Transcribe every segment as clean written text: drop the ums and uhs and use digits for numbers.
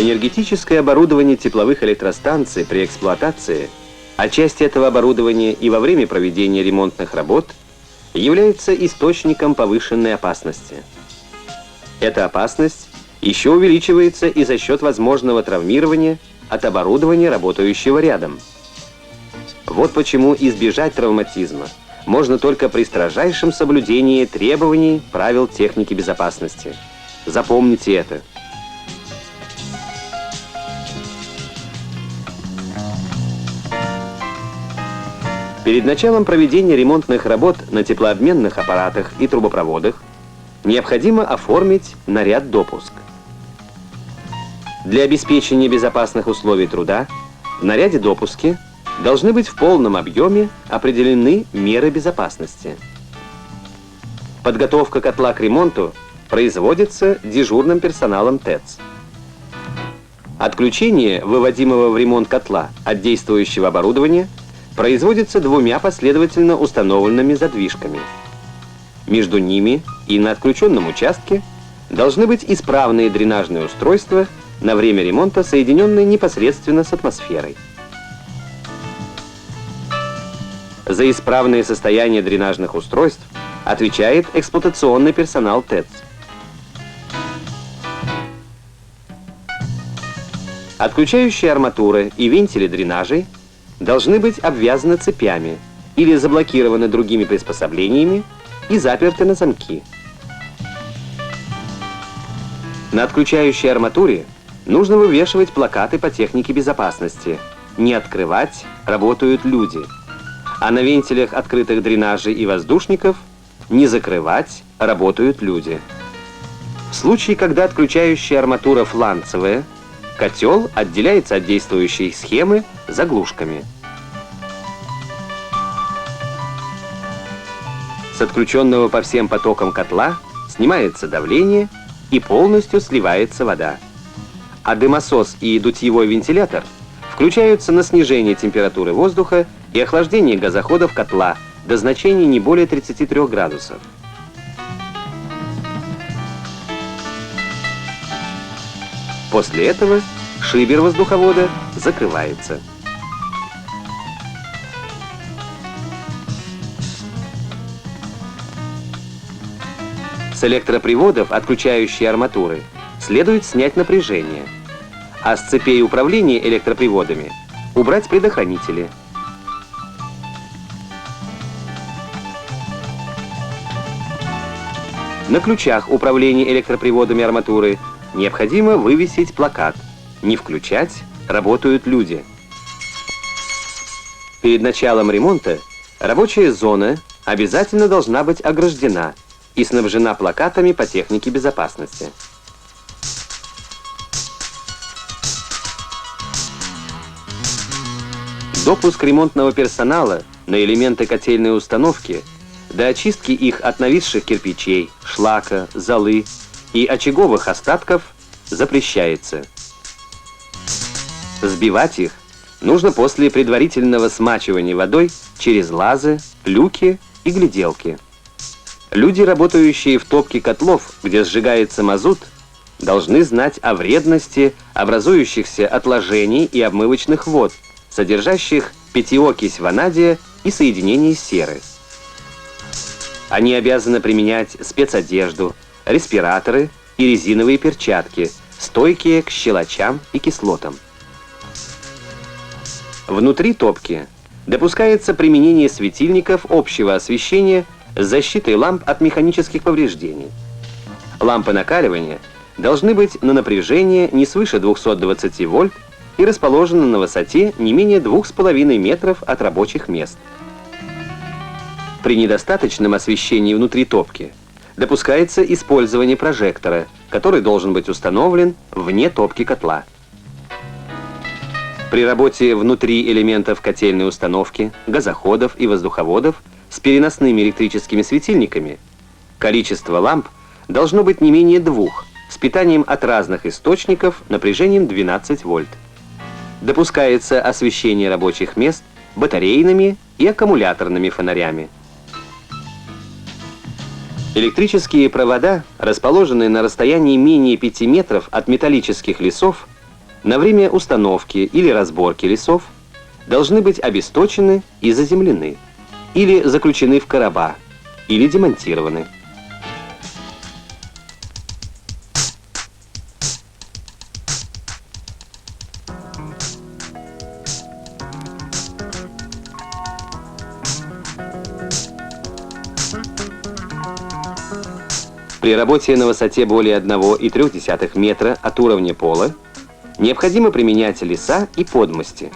Энергетическое оборудование тепловых электростанций при эксплуатации, а часть этого оборудования и во время проведения ремонтных работ, является источником повышенной опасности. Эта опасность еще увеличивается и за счет возможного травмирования от оборудования, работающего рядом. Вот почему избежать травматизма можно только при строжайшем соблюдении требований правил техники безопасности. Запомните это. Перед началом проведения ремонтных работ на теплообменных аппаратах и трубопроводах необходимо оформить наряд-допуск. Для обеспечения безопасных условий труда в наряде-допуске должны быть в полном объеме определены меры безопасности. Подготовка котла к ремонту производится дежурным персоналом ТЭЦ. Отключение выводимого в ремонт котла от действующего оборудования производится двумя последовательно установленными задвижками. Между ними и на отключенном участке должны быть исправные дренажные устройства, на время ремонта соединенные непосредственно с атмосферой. За исправное состояние дренажных устройств отвечает эксплуатационный персонал ТЭЦ. Отключающие арматуры и вентили дренажей должны быть обвязаны цепями или заблокированы другими приспособлениями и заперты на замки. На отключающей арматуре нужно вывешивать плакаты по технике безопасности. Не открывать, работают люди. А на вентилях открытых дренажей и воздушников не закрывать, работают люди. В случае, когда отключающая арматура фланцевая, котел отделяется от действующей схемы заглушками. С отключенного по всем потокам котла снимается давление и полностью сливается вода. А дымосос и дутьевой вентилятор включаются на снижение температуры воздуха и охлаждение газоходов котла до значений не более 33 градусов. После этого шибер воздуховода закрывается. С электроприводов, отключающей арматуры, следует снять напряжение, а с цепей управления электроприводами убрать предохранители. На ключах управления электроприводами арматуры необходимо вывесить плакат «Не включать, работают люди». Перед началом ремонта рабочая зона обязательно должна быть ограждена и снабжена плакатами по технике безопасности. Допуск ремонтного персонала на элементы котельной установки до очистки их от нависших кирпичей, шлака, золы и очаговых остатков запрещается. Сбивать их нужно после предварительного смачивания водой через лазы, люки и гляделки. Люди, работающие в топке котлов, где сжигается мазут, должны знать о вредности образующихся отложений и обмывочных вод, содержащих питьеокись ванадия и соединение серы. Они обязаны применять спецодежду, респираторы и резиновые перчатки, стойкие к щелочам и кислотам. Внутри топки допускается применение светильников общего освещения с защитой ламп от механических повреждений. Лампы накаливания должны быть на напряжение не свыше 220 вольт и расположены на высоте не менее 2,5 метров от рабочих мест. При недостаточном освещении внутри топки допускается использование прожектора, который должен быть установлен вне топки котла. При работе внутри элементов котельной установки, газоходов и воздуховодов с переносными электрическими светильниками количество ламп должно быть не менее 2 с питанием от разных источников напряжением 12 вольт. Допускается освещение рабочих мест батарейными и аккумуляторными фонарями. Электрические провода, расположенные на расстоянии менее 5 метров от металлических лесов, на время установки или разборки лесов должны быть обесточены и заземлены, или заключены в короба, или демонтированы. При работе на высоте более 1,3 метра от уровня пола необходимо применять леса и подмости.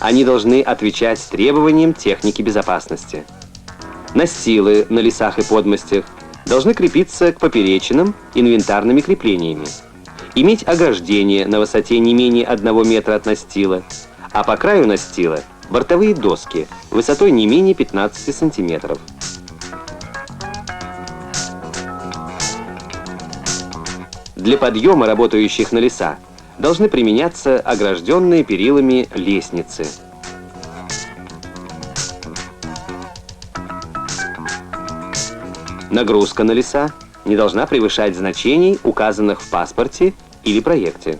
Они должны отвечать требованиям техники безопасности. Настилы на лесах и подмостях должны крепиться к поперечинам инвентарными креплениями, иметь ограждение на высоте не менее 1 метра от настила, а по краю настила бортовые доски высотой не менее 15 сантиметров. Для подъема работающих на леса должны применяться огражденные перилами лестницы. Нагрузка на леса не должна превышать значений, указанных в паспорте или проекте.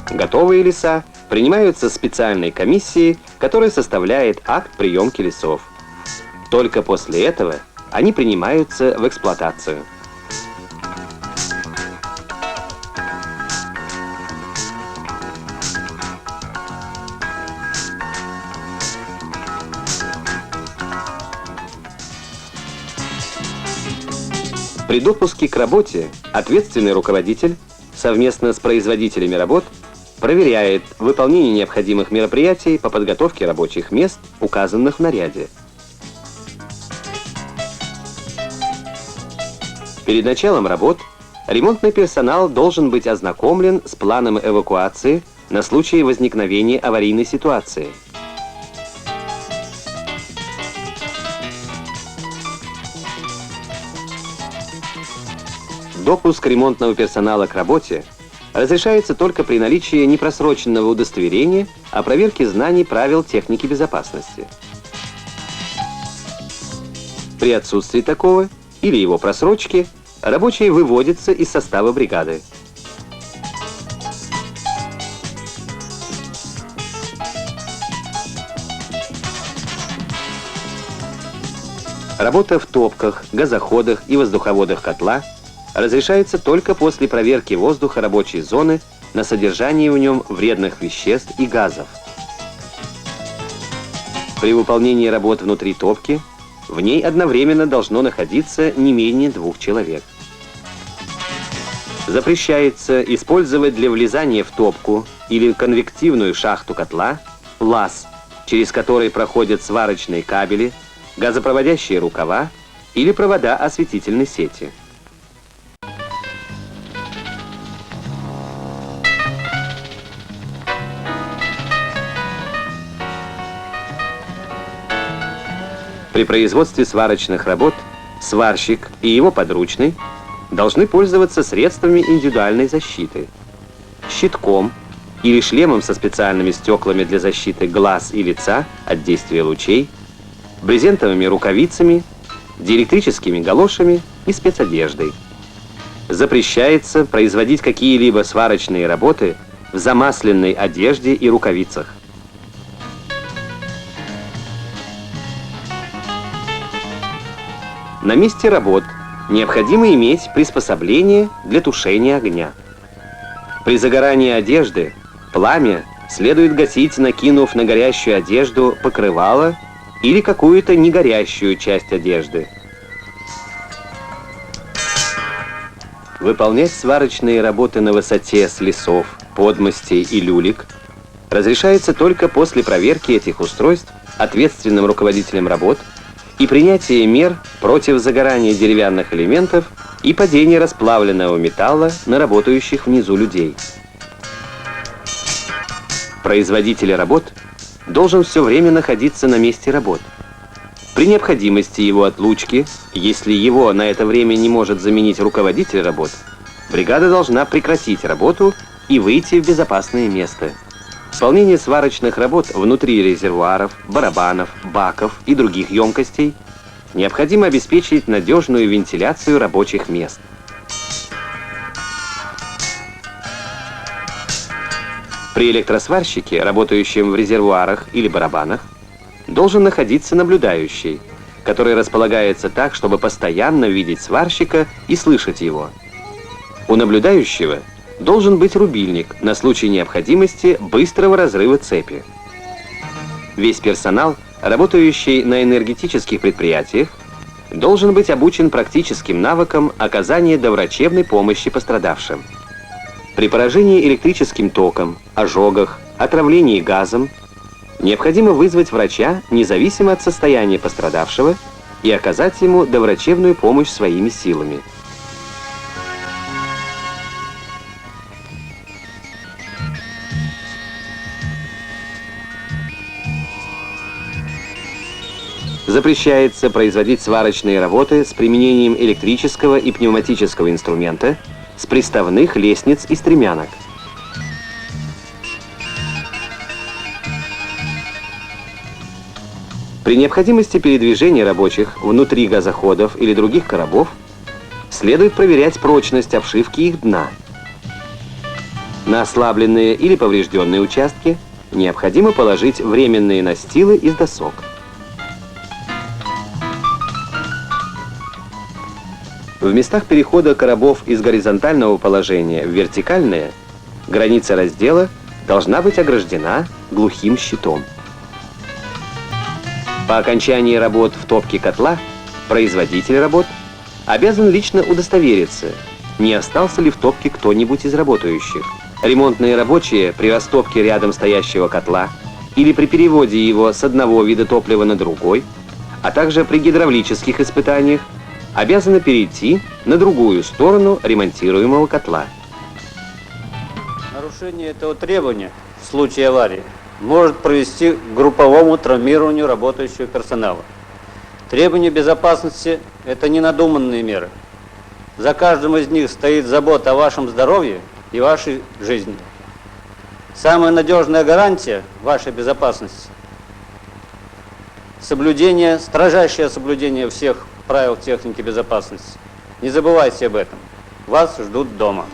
Готовые леса принимаются специальной комиссией, которая составляет акт приемки лесов. Только после этого они принимаются в эксплуатацию. При допуске к работе ответственный руководитель совместно с производителями работ проверяет выполнение необходимых мероприятий по подготовке рабочих мест, указанных в наряде. Перед началом работ ремонтный персонал должен быть ознакомлен с планом эвакуации на случай возникновения аварийной ситуации. Допуск ремонтного персонала к работе разрешается только при наличии непросроченного удостоверения о проверке знаний правил техники безопасности. При отсутствии такого или его просрочки рабочий выводится из состава бригады. Работа в топках, газоходах и воздуховодах котла разрешается только после проверки воздуха рабочей зоны на содержание в нем вредных веществ и газов. При выполнении работ внутри топки в ней одновременно должно находиться не менее 2 человек. Запрещается использовать для влезания в топку или конвективную шахту котла лаз, через который проходят сварочные кабели, газопроводящие рукава или провода осветительной сети. При производстве сварочных работ сварщик и его подручный должны пользоваться средствами индивидуальной защиты, щитком или шлемом со специальными стеклами для защиты глаз и лица от действия лучей, брезентовыми рукавицами, диэлектрическими галошами и спецодеждой. Запрещается производить какие-либо сварочные работы в замасленной одежде и рукавицах. На месте работ необходимо иметь приспособление для тушения огня. При загорании одежды пламя следует гасить, накинув на горящую одежду покрывало или какую-то негорящую часть одежды. Выполнять сварочные работы на высоте с лесов, подмостей и люлек разрешается только после проверки этих устройств ответственным руководителем работ и принятия мер против загорания деревянных элементов и падения расплавленного металла на работающих внизу людей. Производитель работ должен все время находиться на месте работ. При необходимости его отлучки, если его на это время не может заменить руководитель работ, бригада должна прекратить работу и выйти в безопасное место. Выполнение сварочных работ внутри резервуаров, барабанов, баков и других емкостей необходимо обеспечить надежную вентиляцию рабочих мест. При электросварщике, работающем в резервуарах или барабанах, должен находиться наблюдающий, который располагается так, чтобы постоянно видеть сварщика и слышать его. У наблюдающего должен быть рубильник на случай необходимости быстрого разрыва цепи. Весь персонал, работающий на энергетических предприятиях, должен быть обучен практическим навыкам оказания доврачебной помощи пострадавшим. При поражении электрическим током, ожогах, отравлении газом необходимо вызвать врача независимо от состояния пострадавшего и оказать ему доврачебную помощь своими силами. Запрещается производить сварочные работы с применением электрического и пневматического инструмента, с приставных лестниц и стремянок. При необходимости передвижения рабочих внутри газоходов или других коробов следует проверять прочность обшивки их дна. На ослабленные или поврежденные участки необходимо положить временные настилы из досок. В местах перехода коробов из горизонтального положения в вертикальное граница раздела должна быть ограждена глухим щитом. По окончании работ в топке котла производитель работ обязан лично удостовериться, не остался ли в топке кто-нибудь из работающих. Ремонтные рабочие при растопке рядом стоящего котла или при переводе его с одного вида топлива на другой, а также при гидравлических испытаниях, обязаны перейти на другую сторону ремонтируемого котла. Нарушение этого требования в случае аварии может привести к групповому травмированию работающего персонала. Требования безопасности – это не надуманные меры. За каждым из них стоит забота о вашем здоровье и вашей жизни. Самая надежная гарантия вашей безопасности – строжайшее соблюдение всех правил техники безопасности. Не забывайте об этом. Вас ждут дома.